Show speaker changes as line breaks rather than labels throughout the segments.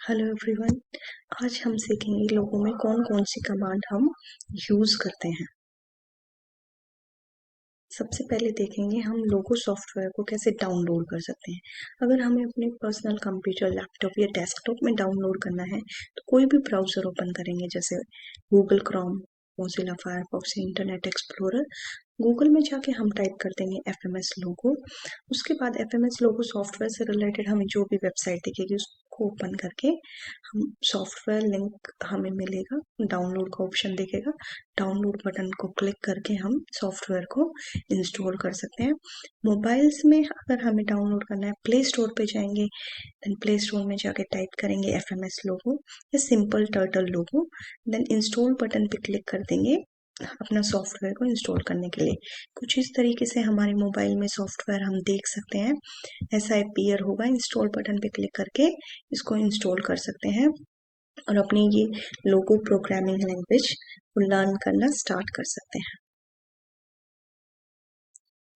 Hello everyone. आज हम सीखेंगे लोगों में कौन कौन सी कमांड हम यूज़ करते हैं। सबसे पहले देखेंगे हम लोगो सॉफ्टवेयर को कैसे डाउनलोड कर सकते हैं। अगर हमें अपने पर्सनल कंप्यूटर, लैपटॉप या डेस्कटॉप में डाउनलोड करना है तो कोई भी ब्राउज़र ओपन करेंगे, जैसे Google Chrome, Mozilla Firefox, internet explorer. Google में जाके हम टाइप कर देंगे एफएमएस लोगो। उसके बाद एफएमएस लोगो सॉफ्टवेयर से रिलेटेड हमें जो भी वेबसाइट दिखेगी उसको ओपन करके हम सॉफ्टवेयर लिंक हमें मिलेगा, डाउनलोड का ऑप्शन दिखेगा। डाउनलोड बटन को क्लिक करके हम सॉफ्टवेयर को इंस्टॉल कर सकते हैं। मोबाइल्स में अगर हमें डाउनलोड करना है, प्ले स्टोर पे जाएंगे, देन प्ले स्टोर में जाके टाइप करेंगे एफएमएस लोगो या सिंपल टर्टल लोगो, देन इंस्टॉल बटन पे क्लिक कर देंगे अपना सॉफ्टवेयर को इंस्टॉल करने के लिए। कुछ इस तरीके से हमारे मोबाइल में सॉफ्टवेयर हम देख सकते हैं। ऐसा अपीयर होगा, इंस्टॉल बटन पे क्लिक करके इसको इंस्टॉल कर सकते हैं और अपनी ये लोगो प्रोग्रामिंग लैंग्वेज को लर्न करना स्टार्ट कर सकते हैं।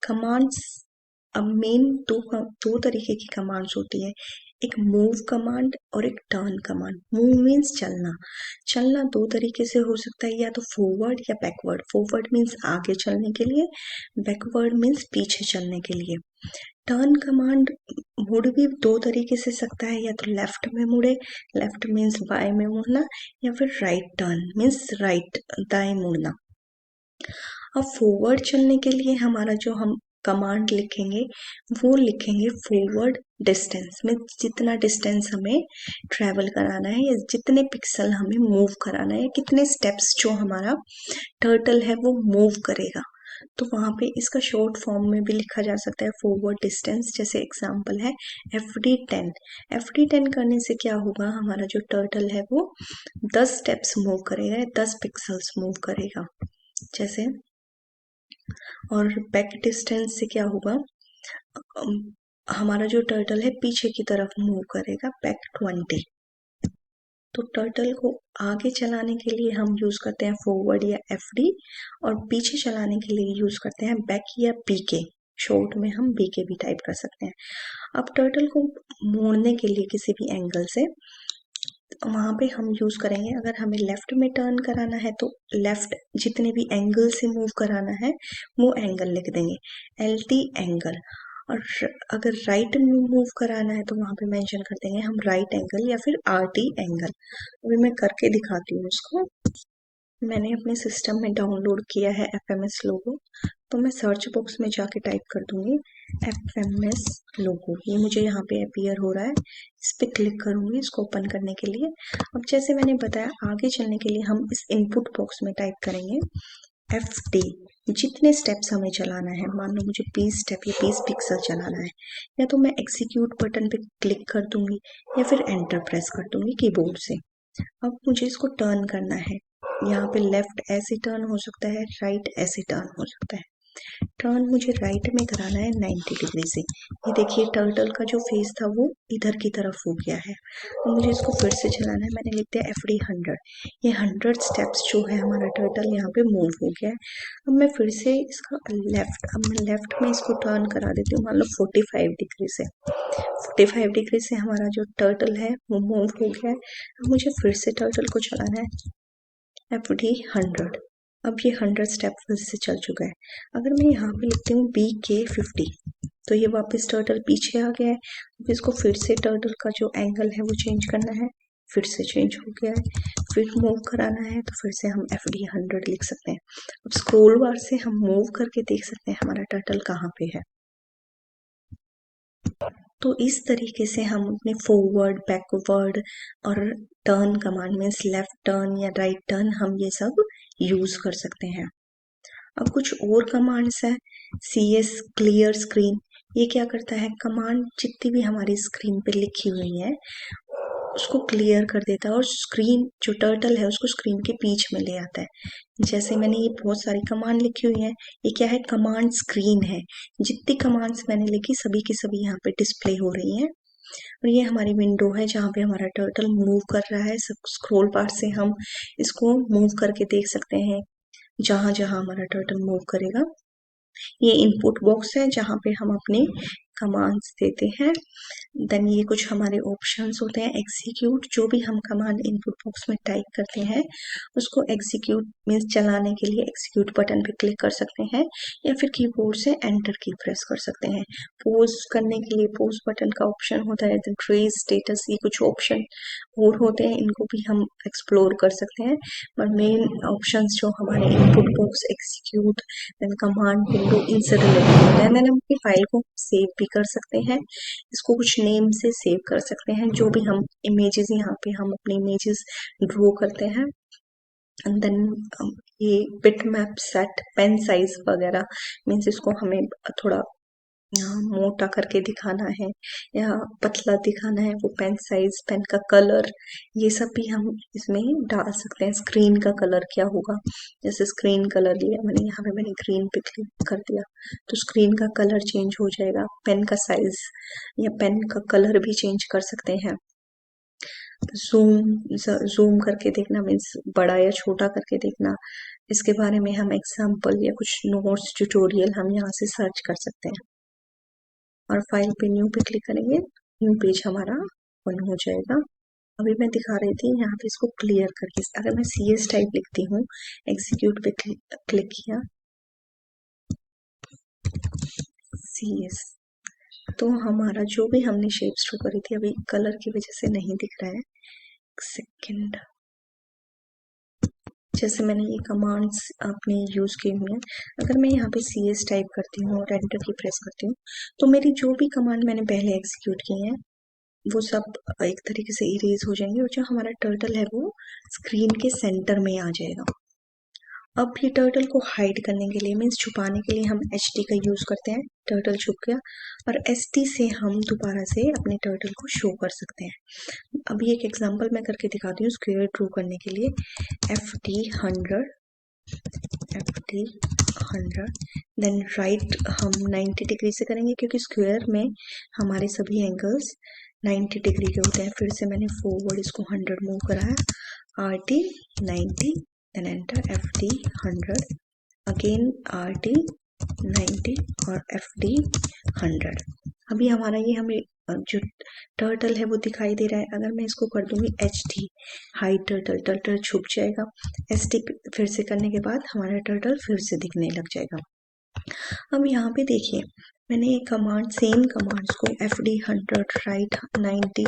कमांड्स, अब मेन दो तरीके की कमांड्स होती है, एक मूव कमांड और एक टर्न कमांड। मूव मीन्स चलना। चलना दो तरीके से हो सकता है, या तो फॉरवर्ड या बैकवर्ड। फॉरवर्ड मीन्स आगे चलने के लिए, बैकवर्ड मीन्स पीछे चलने के लिए। टर्न कमांड मुड़ भी दो तरीके से सकता है, या तो लेफ्ट में मुड़े, लेफ्ट मीन्स बाएं में मुड़ना, या फिर राइट टर्न मीन्स राइट, दाएं मुड़ना। अब फॉरवर्ड चलने के लिए हमारा जो हम कमांड लिखेंगे वो लिखेंगे फॉरवर्ड डिस्टेंस में, जितना डिस्टेंस हमें ट्रेवल कराना है या जितने पिक्सल हमें मूव कराना है, कितने स्टेप्स जो हमारा टर्टल है वो मूव करेगा। तो वहां पे इसका शॉर्ट फॉर्म में भी लिखा जा सकता है फॉरवर्ड डिस्टेंस। जैसे एग्जांपल है FD10। FD10 करने से क्या होगा, हमारा जो टर्टल है वो 10 स्टेप्स मूव करेगा, 10 पिक्सल्स मूव करेगा। जैसे, और बैक डिस्टेंस से क्या होगा, हमारा जो टर्टल है पीछे की तरफ मूव करेगा, बैक 20। तो टर्टल को आगे चलाने के लिए हम यूज करते हैं फॉरवर्ड या FD, और पीछे चलाने के लिए यूज करते हैं बैक या BK। शॉर्ट में हम BK भी टाइप कर सकते हैं। अब टर्टल को मोड़ने के लिए किसी भी एंगल से, वहां पे हम यूज करेंगे, अगर हमें लेफ्ट में टर्न कराना है तो लेफ्ट जितने भी एंगल से मूव कराना है वो एंगल लिख देंगे, LT एंगल। और अगर राइट में मूव कराना है तो वहां पे मेंशन कर देंगे हम राइट एंगल या फिर RT एंगल। अभी मैं करके दिखाती हूँ उसको। मैंने अपने सिस्टम में डाउनलोड किया है एफएमएस लोगो, तो मैं सर्च बॉक्स में जाके टाइप कर दूंगी एफएमएस लोगो। ये मुझे यहाँ पे अपीयर हो रहा है, इस पे क्लिक करूंगी इसको ओपन करने के लिए। अब जैसे मैंने बताया, आगे चलने के लिए हम इस इनपुट बॉक्स में टाइप करेंगे FD। जितने स्टेप्स हमें चलाना है, मान लो मुझे 20 स्टेप या 20 पिक्सल चलाना है, या तो मैं एग्जीक्यूट बटन पे क्लिक कर दूंगी या फिर एंटर प्रेस कर दूंगी कीबोर्ड से। अब मुझे इसको टर्न करना है, यहाँ पे लेफ्ट ऐसे टर्न हो सकता है, राइट ऐसे टर्न हो सकता है। टर्न मुझे राइट में कराना है 90 डिग्री से। ये देखिए टर्टल का जो फेस था वो इधर की तरफ हो गया है। तो मुझे इसको फिर से चलाना है, मैंने लिख दिया FD 100। ये 100 स्टेप्स जो है हमारा टर्टल यहाँ पे मूव हो गया है। अब मैं फिर से इसका अब मैं लेफ्ट में इसको टर्न करा देती हूँ, मान लो 45 डिग्री से। 45 डिग्री से हमारा जो टर्टल है वो मूव हो गया है। अब मुझे फिर से टर्टल को चलाना है FD 100। अब ये 100 स्टेप फिर से चल चुका है। अगर मैं यहाँ पे लिखती हूँ BK 50, तो ये वापस टर्टल पीछे आ गया है। अब इसको फिर से टर्टल का जो एंगल है वो चेंज करना है, फिर से चेंज हो गया है, फिर मूव कराना है तो फिर से हम FD 100 लिख सकते हैं। अब स्क्रोल बार से हम मूव करके देख सकते हैं हमारा टर्टल कहाँ पे है। तो इस तरीके से हम अपने फॉरवर्ड, बैकवर्ड और turn command means left turn या राइट टर्न हम ये सब यूज कर सकते हैं। अब कुछ और कमांड्स है, CS क्लियर स्क्रीन। ये क्या करता है, कमांड जितनी भी हमारी स्क्रीन पे लिखी हुई है उसको क्लियर कर देता है और स्क्रीन जो टर्टल है उसको स्क्रीन के बीच में ले आता है। जैसे मैंने ये बहुत सारी कमांड लिखी हुई है, ये क्या है, कमांड स्क्रीन है। जितनी कमांड्स मैंने लिखी सभी की सभी यहाँ पे डिस्प्ले हो रही हैं। और ये हमारी विंडो है जहाँ पे हमारा टर्टल मूव कर रहा है। सब स्क्रॉल बार से हम इसको मूव करके देख सकते हैं जहां जहां हमारा टर्टल मूव करेगा। ये इनपुट बॉक्स है जहाँ पे हम अपने कमांड्स देते हैं। देन ये कुछ हमारे ऑप्शंस होते हैं। एग्जीक्यूट, जो भी हम कमांड इनपुट बॉक्स में टाइप करते हैं उसको एग्जीक्यूट मीन्स चलाने के लिए एग्जीक्यूट बटन पे क्लिक कर सकते हैं या फिर कीबोर्ड से एंटर की प्रेस कर सकते हैं। पोज करने के लिए पोज बटन का ऑप्शन होता है। देन ट्रेस स्टेटस, ये कुछ ऑप्शन और होते हैं, इनको भी हम एक्सप्लोर कर सकते हैं। पर मेन ऑप्शंस जो हमारे input box, execute, then command window, इनसे रिलेटेड होते हैं। देन हम अपनी फाइल को सेव भी कर सकते हैं, इसको कुछ नेम से सेव कर सकते हैं। जो भी हम इमेजेस, यहाँ पे हम अपनी इमेजेस ड्रॉ करते हैं। एंड देन ये bit map set, pen size वगैरह मीन्स इसको हमें थोड़ा मोटा करके दिखाना है या पतला दिखाना है, वो पेन साइज, पेन का कलर, ये सब भी हम इसमें डाल सकते हैं। स्क्रीन का कलर क्या होगा, जैसे स्क्रीन कलर लिया मैंने, यहाँ पे मैंने ग्रीन पे क्लिक कर दिया तो स्क्रीन का कलर चेंज हो जाएगा। पेन का साइज या पेन का कलर भी चेंज कर सकते हैं। जूम करके देखना मीन्स बड़ा या छोटा करके देखना, इसके बारे में हम एग्जाम्पल या कुछ नोट्स, ट्यूटोरियल हम यहाँ से सर्च कर सकते हैं। और फाइल पे न्यू पे क्लिक करेंगे, न्यू पेज हमारा ओपन हो जाएगा। अभी मैं दिखा रही थी यहाँ पे इसको क्लियर करके, अगर मैं CS टाइप लिखती हूँ, एग्जीक्यूट पे क्लिक किया, CS, तो हमारा जो भी हमने शेप ड्रॉ करी थी, अभी कलर की वजह से नहीं दिख रहा है, एक सेकेंड। जैसे मैंने ये कमांड्स अपने यूज की हुई हैं, अगर मैं यहाँ पे CS टाइप करती हूँ और एंटर की प्रेस करती हूँ तो मेरी जो भी कमांड मैंने पहले एग्जीक्यूट की है वो सब एक तरीके से इरेज हो जाएंगे और जो हमारा टर्टल है वो स्क्रीन के सेंटर में आ जाएगा। अब ये टर्टल को हाइड करने के लिए मीन्स छुपाने के लिए हम HT का यूज करते हैं, टर्टल छुप गया, और ST से हम दोबारा से अपने टर्टल को शो कर सकते हैं। अभी एक एग्जांपल मैं करके दिखाती हूँ स्क्वायर ड्रॉ करने के लिए। FD 100 देन राइट हम 90 डिग्री से करेंगे क्योंकि स्क्वायर में हमारे सभी एंगल्स 90 डिग्री के होते हैं। फिर से मैंने फॉरवर्ड इसको 100 मूव करा है, RT 90, then enter, FD 100, again RT 90 और FD 100। अभी हमारा ये हमें जो टर्टल है वो दिखाई दे रहा है। अगर मैं इसको कर दूंगी HT, हाइड टर्टल, टर्टल छुप जाएगा। ST फिर से करने के बाद हमारा टर्टल फिर से दिखने लग जाएगा। अब यहाँ पे देखिए, मैंने ये कमांड, सेम कमांड्स को FD 100, राइट 90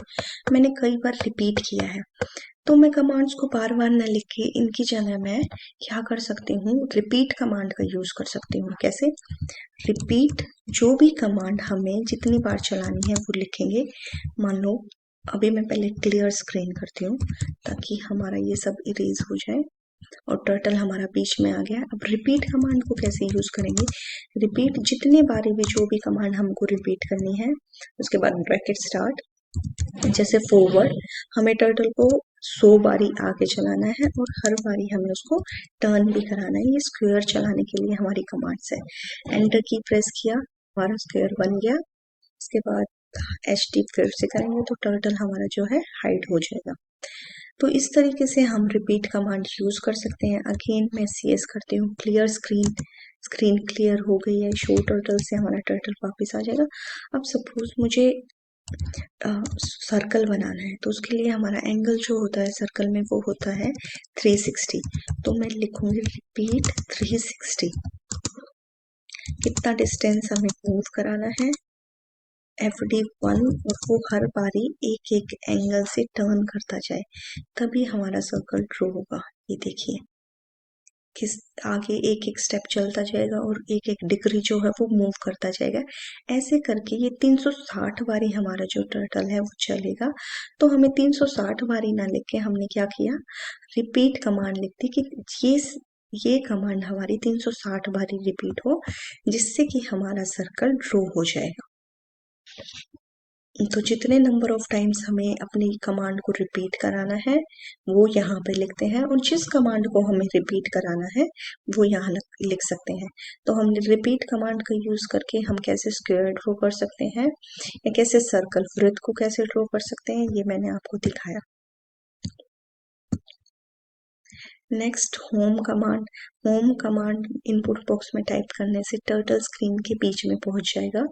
मैंने कई बार रिपीट किया है, तो मैं कमांड्स को बार बार न लिख के इनकी जगह मैं क्या कर सकती हूँ, रिपीट कमांड का यूज कर सकती हूँ। कैसे? रिपीट, जो भी कमांड हमें जितनी बार चलानी है वो लिखेंगे। मान लो अभी मैं पहले क्लियर स्क्रीन करती हूँ ताकि हमारा ये सब इरेज हो जाए और टर्टल हमारा बीच में आ गया। अब रिपीट कमांड को कैसे यूज करेंगे? रिपीट, जितने बारी भी जो भी कमांड हमको रिपीट करनी है, उसके बाद ब्रैकेट स्टार्ट, जैसे फॉरवर्ड, हमें टर्टल को 100 बारी आगे चलाना है और हर बारी हमें उसको टर्न भी कराना है। ये स्क्वायर चलाने के लिए हमारी कमांड्स है। एंटर की प्रेस किया, हमारा स्क्वायर बन गया। इसके बाद HT फिर से करेंगे तो टर्टल हमारा जो है हाइड हो जाएगा। तो इस तरीके से हम रिपीट कमांड यूज कर सकते हैं। अगेन मैं CS करती हूँ, क्लियर स्क्रीन, स्क्रीन क्लियर हो गई है, शो टर्टल से हमारा टर्टल वापस आ जाएगा। अब सपोज मुझे सर्कल बनाना है तो उसके लिए हमारा एंगल जो होता है सर्कल में वो होता है 360, तो मैं लिखूंगी रिपीट 360, कितना डिस्टेंस हमें मूव कराना है, FD 1, और वो हर बारी एक एक एंगल से टर्न करता जाए, तभी हमारा सर्कल ड्रॉ होगा। ये देखिए किस आगे एक एक स्टेप चलता जाएगा और एक एक डिग्री जो है वो मूव करता जाएगा। ऐसे करके ये 360 बारी हमारा जो टर्टल है वो चलेगा। तो हमें 360 बारी ना लिख के हमने क्या किया, रिपीट कमांड लिख दी कि ये कमांड हमारी 360 बारी रिपीट हो, जिससे कि हमारा सर्कल ड्रॉ हो जाएगा। तो जितने नंबर ऑफ टाइम्स हमें अपनी कमांड को रिपीट कराना है वो यहाँ पे लिखते हैं, और जिस कमांड को हमें रिपीट कराना है वो यहाँ लिख सकते हैं। तो हम रिपीट कमांड का यूज करके हम कैसे स्क्वायर ड्रॉ कर सकते हैं या कैसे सर्कल, वृत्त को कैसे ड्रॉ कर सकते हैं, ये मैंने आपको दिखाया। Next home command. Home command input box में टाइप करने से टर्टल स्क्रीन के बीच में पहुंच जाएगा।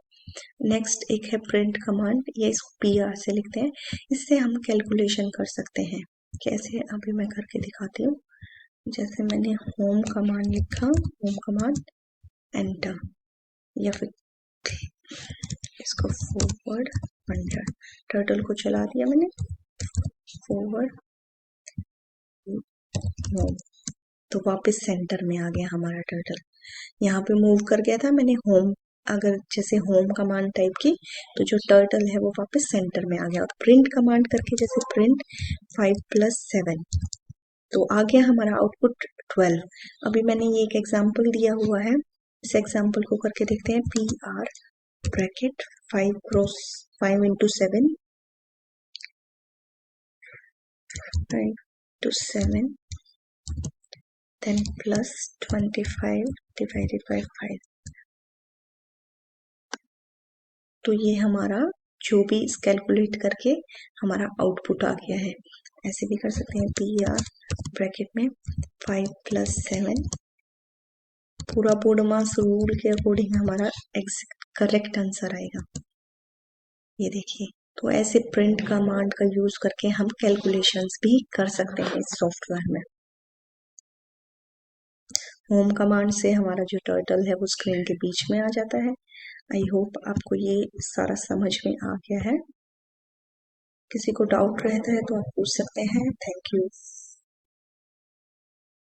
नेक्स्ट एक है प्रिंट कमांड, ये इसको PR से लिखते हैं। इससे हम कैलकुलेशन कर सकते हैं। कैसे, अभी मैं करके दिखाती हूँ। जैसे मैंने होम कमांड लिखा, होम कमांड एंटर, या फिर इसको फॉरवर्ड 100, टर्टल को चला दिया मैंने, फॉरवर्ड होम, तो वापस सेंटर में आ गया हमारा टर्टल। यहाँ पे मूव कर गया था मैंने होम, अगर जैसे होम कमांड टाइप की, तो जो टर्टल है वो वापस सेंटर में आ गया। और प्रिंट कमांड करके जैसे प्रिंट 5 + 7, तो आ गया हमारा आउटपुट 12। अभी मैंने ये एक एग्जांपल दिया हुआ है, इस एग्जांपल को करके देखते हैं। PR bracket 5 × 7, 5 × 7, then plus 25 divided by 5, तो ये हमारा जो भी इस कैलकुलेट करके हमारा आउटपुट आ गया है। ऐसे भी कर सकते हैं, PR ब्रैकेट में 5 + 7, पूरा बोडमास रूल के अकॉर्डिंग हमारा एग्जैक्ट करेक्ट आंसर आएगा। ये देखिए, तो ऐसे प्रिंट कमांड का यूज करके हम कैलकुलेशंस भी कर सकते हैं इस सॉफ्टवेयर में। होम कमांड से हमारा जो टर्टल है वो स्क्रीन के बीच में आ जाता है। आई होप आपको ये सारा समझ में आ गया है। किसी को डाउट रहता है तो आप पूछ सकते हैं। Thank you.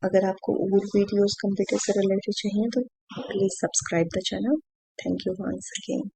अगर आपको और वीडियोस कंप्यूटर से रिलेटेड चाहिए तो please subscribe the channel. Thank you once again.